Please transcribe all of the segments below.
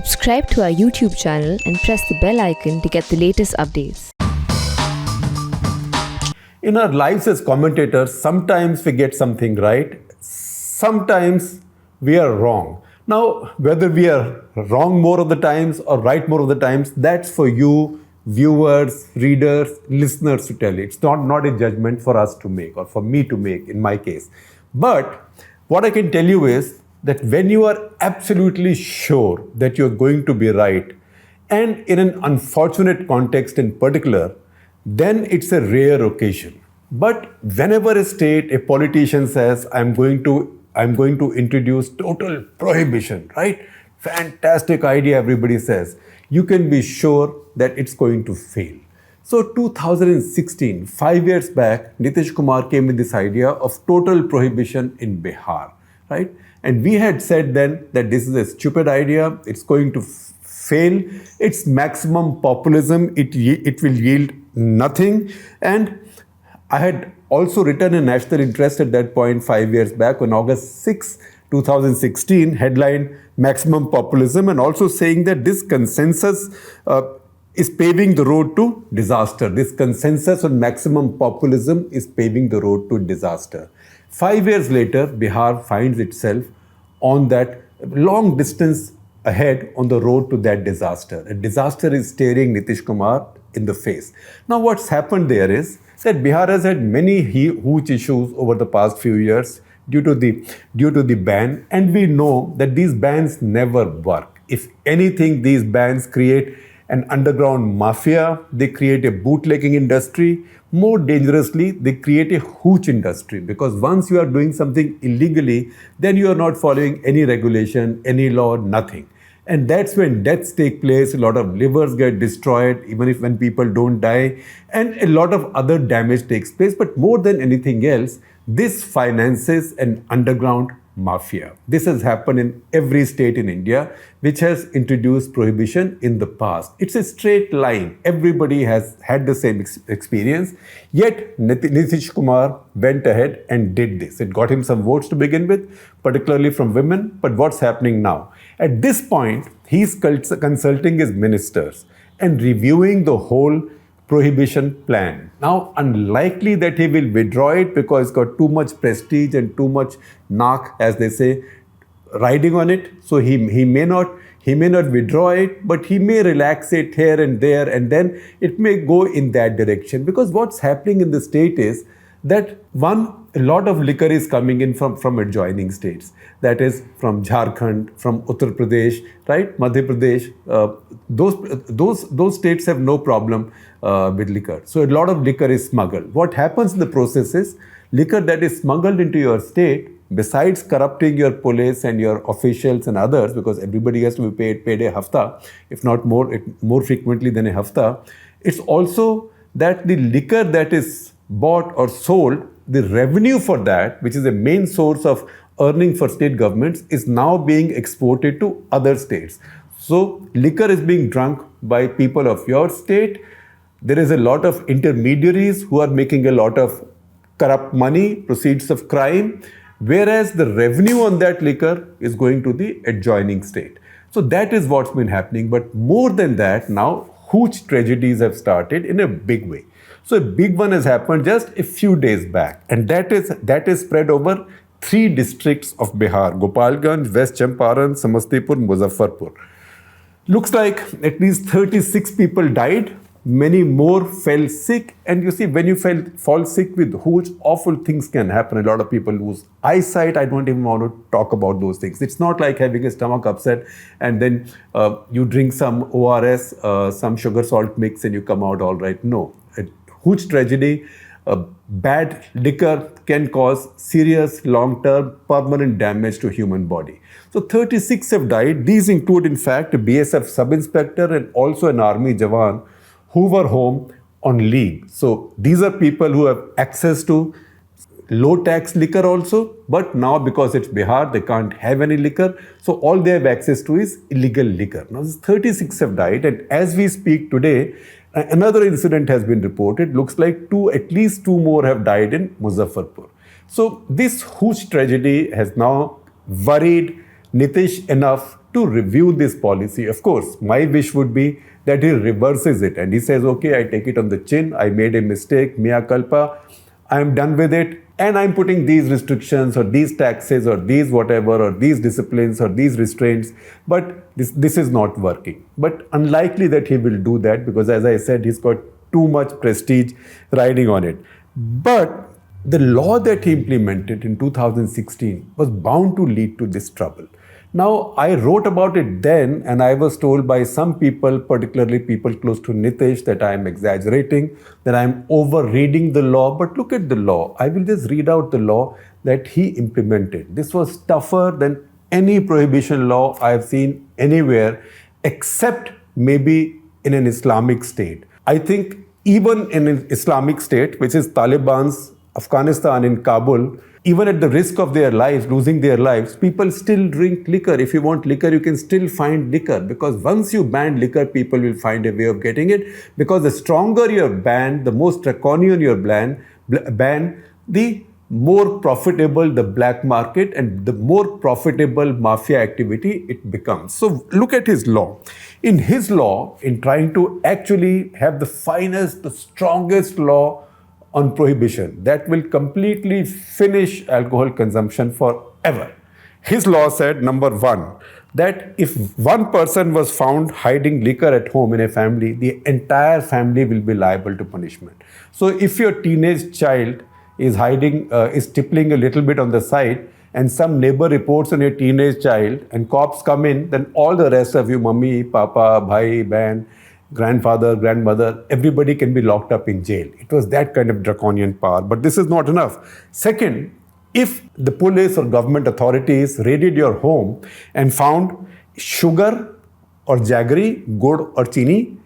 Subscribe to our YouTube channel and press the bell icon to get the latest updates. In our lives as commentators, sometimes we get something right, sometimes we are wrong. Now, whether we are wrong more of the times or right more of the times, that's for you, viewers, readers, listeners to tell you. It's not a judgment for us to make or for me to make in my case. But what I can tell you is that when you are absolutely sure that you're going to be right, and in an unfortunate context in particular, then it's a rare occasion. But whenever a state, a politician says, I'm going to introduce total prohibition, right? Fantastic idea, everybody says. You can be sure that it's going to fail. So 2016, 5 years back, Nitish Kumar came with this idea of total prohibition in Bihar, right? And we had said then that this is a stupid idea, it's going to fail, it's maximum populism, it will yield nothing. And I had also written a national interest at that point 5 years back on August 6, 2016, headline Maximum Populism, and also saying that this consensus is paving the road to disaster. This consensus on maximum populism is paving the road to disaster. 5 years later, Bihar finds itself on that long distance ahead on the road to that disaster. A disaster is staring Nitish Kumar in the face. Now, what's happened there is that Bihar has had many hooch issues over the past few years due to the ban, and we know that these bans never work. If anything, these bans create an underground mafia, they create a bootlegging industry. More dangerously, they create a hooch industry, because once you are doing something illegally, then you are not following any regulation, any law, nothing. And that's when deaths take place, a lot of livers get destroyed, even if when people don't die, and a lot of other damage takes place. But more than anything else, this finances an underground mafia. This has happened in every state in India which has introduced prohibition in the past. It's a straight line. Everybody has had the same experience. Yet Nitish Kumar went ahead and did this. It got him some votes to begin with, particularly from women. But what's happening now? At this point, he's consulting his ministers and reviewing the whole prohibition plan. Now, unlikely that he will withdraw it because it's got too much prestige and too much knock, as they say, riding on it. So he may not withdraw it, but he may relax it here and there, and then it may go in that direction. Because what's happening in the state is that a lot of liquor is coming in from adjoining states. That is from Jharkhand, from Uttar Pradesh, right? Madhya Pradesh. Those states have no problem with liquor. So a lot of liquor is smuggled. What happens in the process is liquor that is smuggled into your state, besides corrupting your police and your officials and others, because everybody has to be paid a hafta, if not more frequently than a hafta, it's also that the liquor that is bought or sold, the revenue for that, which is the main source of earning for state governments, is now being exported to other states. So liquor is being drunk by people of your state. There is a lot of intermediaries who are making a lot of corrupt money, proceeds of crime, whereas the revenue on that liquor is going to the adjoining state. So that is what's been happening. But more than that, now hooch tragedies have started in a big way. So a big one has happened just a few days back, and that is spread over 3 districts of Bihar: Gopalganj, West Champaran, Samastipur, Muzaffarpur. Looks like at least 36 people died. Many more fell sick. And you see, when you fall sick with hooch, awful things can happen. A lot of people lose eyesight. I don't even want to talk about those things. It's not like having a stomach upset and then you drink some ORS, some sugar salt mix, and you come out all right. No. A hooch tragedy, bad liquor can cause serious, long-term, permanent damage to human body. So 36 have died. These include, in fact, a BSF sub-inspector and also an army jawan who were home on leave. So these are people who have access to low-tax liquor also, but now because it's Bihar, they can't have any liquor. So all they have access to is illegal liquor. Now, 36 have died, and as we speak today, another incident has been reported. Looks like at least two more have died in Muzaffarpur. So this hooch tragedy has now worried Nitish enough to review this policy. Of course, my wish would be that he reverses it and he says, okay, I take it on the chin, I made a mistake, mea culpa, I'm done with it, and I'm putting these restrictions or these taxes or these whatever or these disciplines or these restraints, but this is not working. But unlikely that he will do that because, as I said, he's got too much prestige riding on it. But the law that he implemented in 2016 was bound to lead to this trouble. Now, I wrote about it then, and I was told by some people, particularly people close to Nitish, that I am exaggerating, that I am over-reading the law. But look at the law. I will just read out the law that he implemented. This was tougher than any prohibition law I have seen anywhere, except maybe in an Islamic state. I think even in an Islamic state, which is Taliban's Afghanistan in Kabul, even at the risk of their lives, losing their lives, people still drink liquor. If you want liquor, you can still find liquor, because once you ban liquor, people will find a way of getting it, because the stronger your ban, the most draconian your ban, the more profitable the black market and the more profitable mafia activity it becomes. So look at his law. In his law, in trying to actually have the finest, the strongest law on prohibition that will completely finish alcohol consumption forever. His law said, number one, that if one person was found hiding liquor at home in a family, the entire family will be liable to punishment. So if your teenage child is tippling a little bit on the side and some neighbor reports on your teenage child and cops come in, then all the rest of you, mummy, papa, bhai, ban, grandfather, grandmother, everybody can be locked up in jail. It was that kind of draconian power. But this is not enough. Second, if the police or government authorities raided your home and found sugar or jaggery, gur or chini,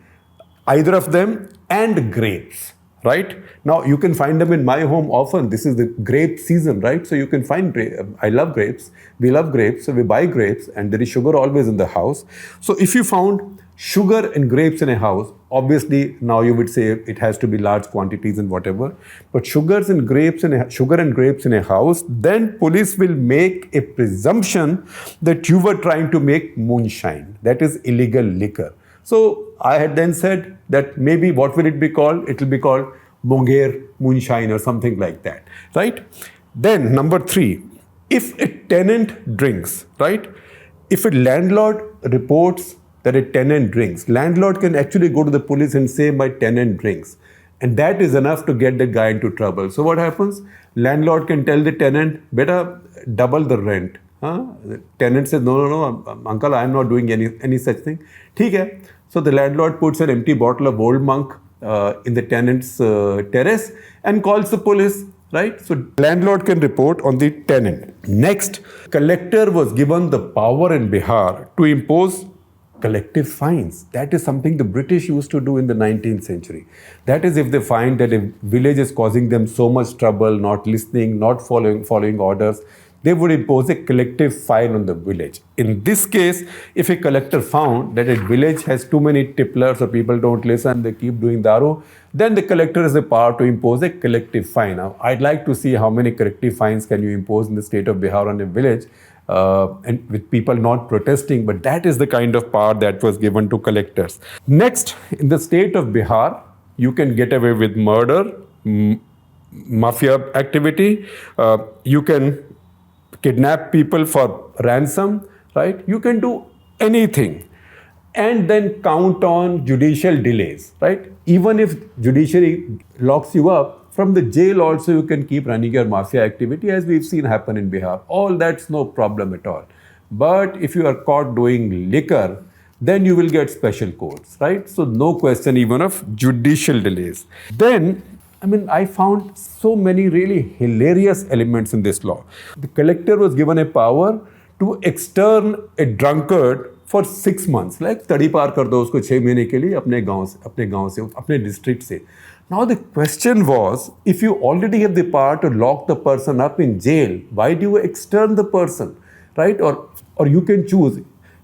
either of them, and grapes, right? Now, you can find them in my home often. This is the grape season, right? So you can find grapes. I love grapes. We love grapes. So we buy grapes and there is sugar always in the house. So if you found sugar and grapes in a house, obviously now you would say it has to be large quantities and whatever. But sugar and grapes in a house, then police will make a presumption that you were trying to make moonshine. That is illegal liquor. So I had then said that maybe what will it be called? It will be called Munger moonshine or something like that, right? Then number three, if a tenant drinks, right? If a landlord reports that a tenant drinks, landlord can actually go to the police and say my tenant drinks. And that is enough to get the guy into trouble. So what happens? Landlord can tell the tenant, better double the rent. The tenant says, no, uncle, I am not doing any such thing. ठीक है. So the landlord puts an empty bottle of Old Monk in the tenant's terrace and calls the police, right? So landlord can report on the tenant. Next, collector was given the power in Bihar to impose collective fines. That is something the British used to do in the 19th century. That is, if they find that a village is causing them so much trouble, not listening, not following orders, they would impose a collective fine on the village. In this case, if a collector found that a village has too many tipplers or people don't listen, they keep doing daru, then the collector has the power to impose a collective fine. Now, I'd like to see how many collective fines can you impose in the state of Bihar on a village, and with people not protesting, but that is the kind of power that was given to collectors. Next, in the state of Bihar, you can get away with murder, mafia activity, you can kidnap people for ransom, right? You can do anything. And then count on judicial delays, right? Even if judiciary locks you up, from the jail also you can keep running your mafia activity, as we've seen happen in Bihar. All that's no problem at all. But if you are caught doing liquor, then you will get special courts, right? So no question even of judicial delays. Then, I found so many really hilarious elements in this law. The collector was given a power to extern a drunkard for 6 months, like तड़ी पार कर दो उसको 6 महीने के लिए अपने गांव से, अपने district से. Now the question was, if you already have the power to lock the person up in jail, why do you extern the person, right? Or you can choose.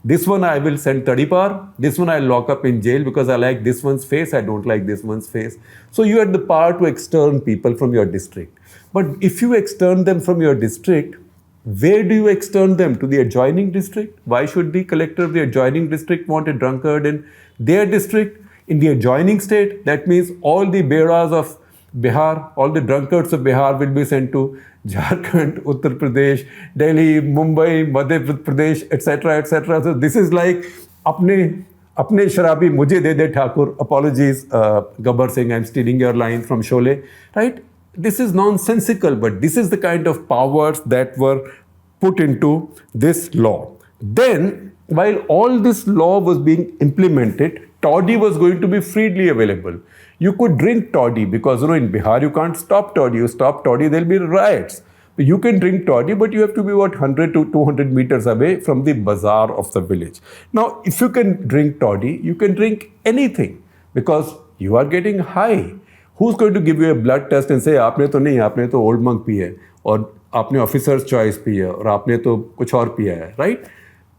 This one I will send Tadipar, this one I'll lock up in jail because I like this one's face, I don't like this one's face. So you had the power to extern people from your district. But if you extern them from your district, where do you extend them? To the adjoining district? Why should the collector of the adjoining district want a drunkard in their district? In the adjoining state, that means all the beras of Bihar, all the drunkards of Bihar will be sent to Jharkhand, Uttar Pradesh, Delhi, Mumbai, Madhya Pradesh, etc., etc. So this is like अपने शराबी मुझे दे दे Thakur. Apologies, Gabbar Singh, I'm stealing your line from Sholay, right? This is nonsensical, but this is the kind of powers that were put into this law. Then, while all this law was being implemented, toddy was going to be freely available. You could drink toddy because in Bihar you can't stop toddy. You stop toddy, there'll be riots. You can drink toddy, but you have to be 100 to 200 meters away from the bazaar of the village. Now, if you can drink toddy, you can drink anything because you are getting high. Who's going to give you a blood test and say, आपने तो नहीं, आपने तो old monk P है और आपने officer's choice P है और आपने तो कुछ और पिया है, right?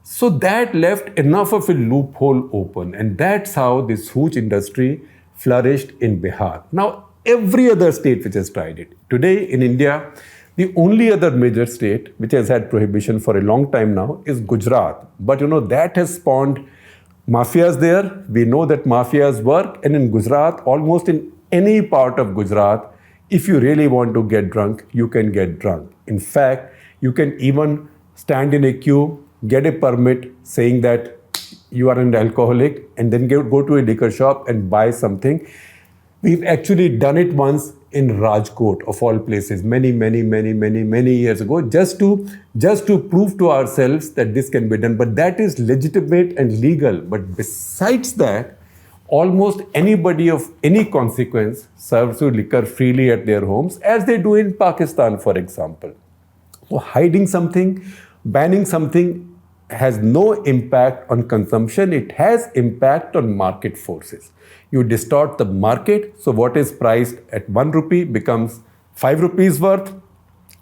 So that left enough of a loophole open, and that's how this hooch industry flourished in Bihar. Now, every other state which has tried it. Today in India, the only other major state which has had prohibition for a long time now is Gujarat. But that has spawned mafias there. We know that mafias work, and in Gujarat, almost in any part of Gujarat, if you really want to get drunk, you can get drunk. In fact, you can even stand in a queue, get a permit saying that you are an alcoholic, and then go to a liquor shop and buy something. We've actually done it once in Rajkot, of all places, many years ago, just to prove to ourselves that this can be done. But that is legitimate and legal. But besides that, almost anybody of any consequence serves you liquor freely at their homes, as they do in Pakistan, for example. So hiding something, banning something has no impact on consumption. It has impact on market forces. You distort the market, so what is priced at 1 rupee becomes 5 rupees worth.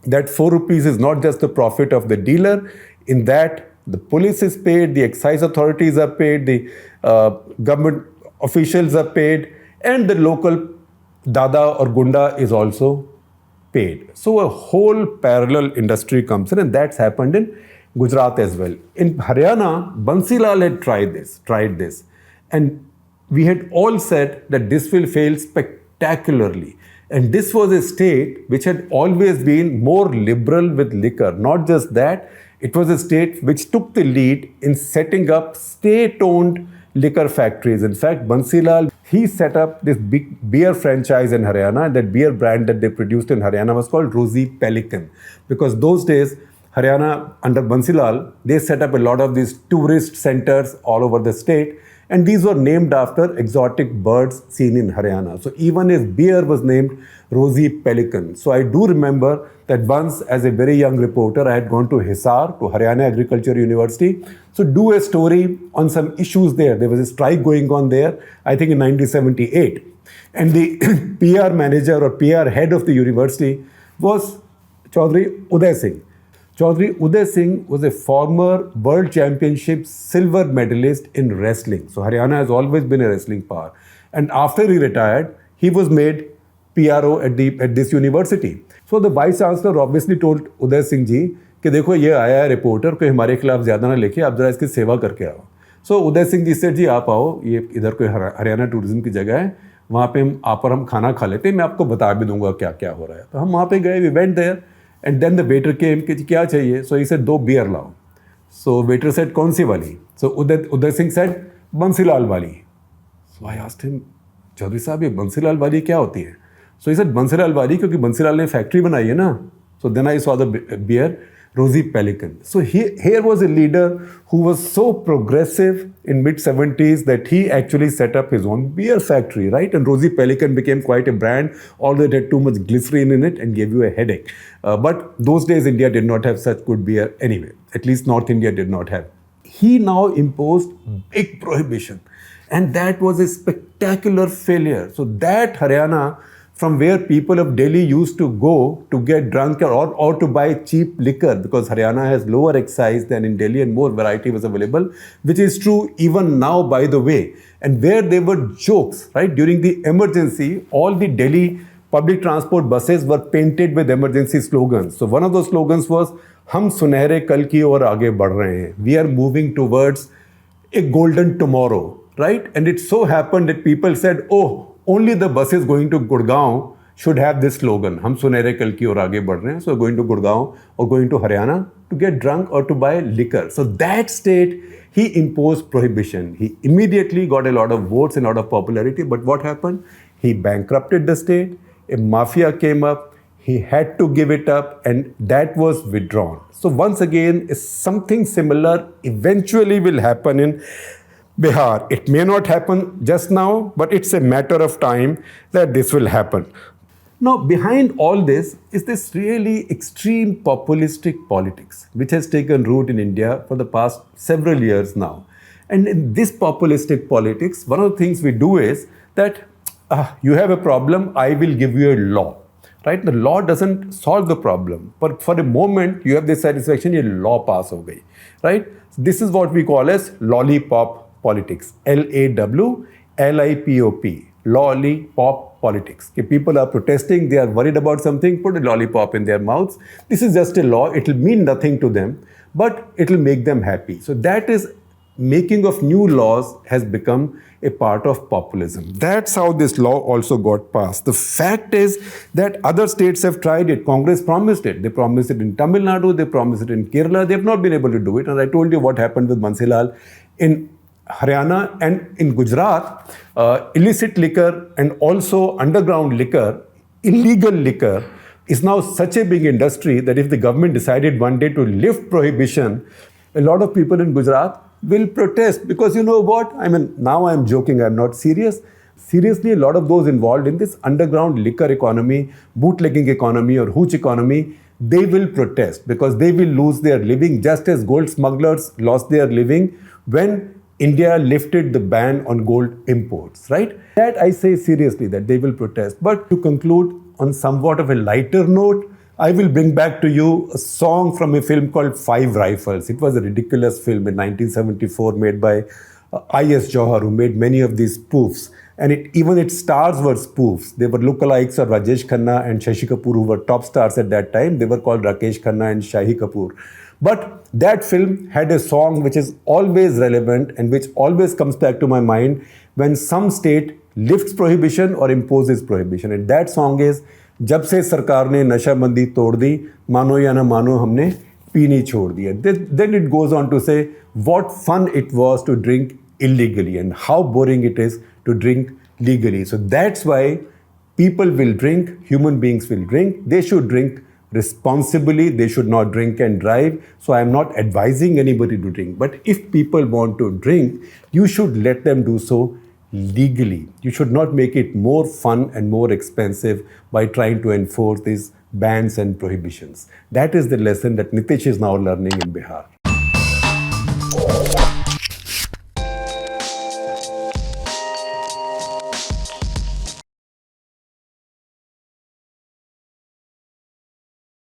That 4 rupees is not just the profit of the dealer. In that, the police is paid, the excise authorities are paid, the government officials are paid, and the local dada or gunda is also paid. So a whole parallel industry comes in, and that's happened in Gujarat as well. In Haryana, Bansi Lal had tried this, and we had all said that this will fail spectacularly. And this was a state which had always been more liberal with liquor. Not just that, it was a state which took the lead in setting up state-owned liquor factories. In fact, Bansi Lal, he set up this big beer franchise in Haryana, and that beer brand that they produced in Haryana was called Rosy Pelican. Because those days, Haryana, under Bansi Lal, they set up a lot of these tourist centers all over the state, and these were named after exotic birds seen in Haryana. So even his beer was named Rosy Pelican. So I do remember that once, as a very young reporter, I had gone to Hisar, to Haryana Agriculture University, so do a story on some issues there. There was a strike going on there, I think in 1978. And the PR manager or PR head of the university was Chaudhry Uday Singh. Chaudhry Uday Singh was a former World Championship silver medalist in wrestling. So Haryana has always been a wrestling power. And after he retired, he was made PRO at this university. So the Vice Chancellor obviously told Uday Singh ji कि देखो ये आया है reporter कोई हमारे खिलाफ ज़्यादा ना लिखे, आप ज़रा इसकी सेवा करके आओ. So Uday Singh ji said जी आप आओ, ये इधर कोई हरियाणा टूरिज्म की जगह है, वहाँ पे हम खाना खा लेते हैं, मैं आपको बता भी दूंगा क्या क्या हो रहा है. तो हम वहाँ पे गए, we went there. And then the waiter came कि क्या चाहिए? So he said 2 beer लाओ. So waiter said कौन सी वाली? So Uday Singh said Bansi Lal वाली. So I asked him, Chaudhary साहब ये बंसी लाल वाली क्या होती है? So he said Bansi Lal वाली क्योंकि बंसी लाल ने फैक्ट्री बनाई है ना. So then I saw the beer Rosy Pelican. So here was a leader who was so progressive in mid-70s that he actually set up his own beer factory, right? And Rosy Pelican became quite a brand, although it had too much glycerin in it and gave you a headache. But those days India did not have such good beer anyway. At least North India did not have. He now imposed big prohibition, and that was a spectacular failure. So that Haryana, from where people of Delhi used to go to get drunk or to buy cheap liquor, because Haryana has lower excise than in Delhi and more variety was available, which is true even now, by the way. And where there were jokes, right? During the emergency, all the Delhi public transport buses were painted with emergency slogans. So one of those slogans was, हम सुनहरे कल की ओर आगे बढ़ रहे हैं. We are moving towards a golden tomorrow, right? And it so happened that people said, oh, only the buses going to Gurgaon should have this slogan. हम सुनहरे कल की ओर आगे बढ़ रहे हैं. So going to Gurgaon or going to Haryana to get drunk or to buy liquor. So that state, he imposed prohibition. He immediately got a lot of votes and a lot of popularity. But what happened? He bankrupted the state. A mafia came up. He had to give it up, and that was withdrawn. So once again, something similar eventually will happen in Bihar. It may not happen just now, but it's a matter of time that this will happen. Now, behind all this is this really extreme populistic politics, which has taken root in India for the past several years now. And in this populistic politics, one of the things we do is that you have a problem, I will give you a law. Right? The law doesn't solve the problem, but for a moment you have this satisfaction, a law pass ho gayi. Right? So this is what we call as lollipop politics. LAWLIPOP. Lollipop politics. Okay, people are protesting, they are worried about something, put a lollipop in their mouths. This is just a law, it will mean nothing to them, but it will make them happy. So that is making of new laws has become a part of populism. That's how this law also got passed. The fact is that other states have tried it. Congress promised it. They promised it in Tamil Nadu, they promised it in Kerala. They have not been able to do it. And I told you what happened with Bansi in Haryana and in Gujarat. Illicit liquor and also underground liquor, illegal liquor, is now such a big industry that if the government decided one day to lift prohibition, a lot of people in Gujarat will protest, because you know what? I mean, now I'm joking, I'm not serious. Seriously, a lot of those involved in this underground liquor economy, bootlegging economy or hooch economy, they will protest because they will lose their living just as gold smugglers lost their living when India lifted the ban on gold imports, right? That I say seriously, that they will protest. But to conclude on somewhat of a lighter note, I will bring back to you a song from a film called Five Rifles. It was a ridiculous film in 1974 made by I.S. Johar, who made many of these spoofs. And even its stars were spoofs. They were lookalikes of Rajesh Khanna and Shashi Kapoor, who were top stars at that time. They were called Rakesh Khanna and Shahi Kapoor. But that film had a song which is always relevant and which always comes back to my mind when some state lifts prohibition or imposes prohibition. And that song is, जब से सरकार ने नशाबंदी तोड़ दी, मानो या ना मानो हमने पीनी छोड़ दी. Then it goes on to say what fun it was to drink illegally and how boring it is to drink legally. So that's why people will drink, human beings will drink. They should drink responsibly. They should not drink and drive. So I'm not advising anybody to drink. But if people want to drink, you should let them do so legally. You should not make it more fun and more expensive by trying to enforce these bans and prohibitions. That is the lesson that Nitish is now learning in Bihar.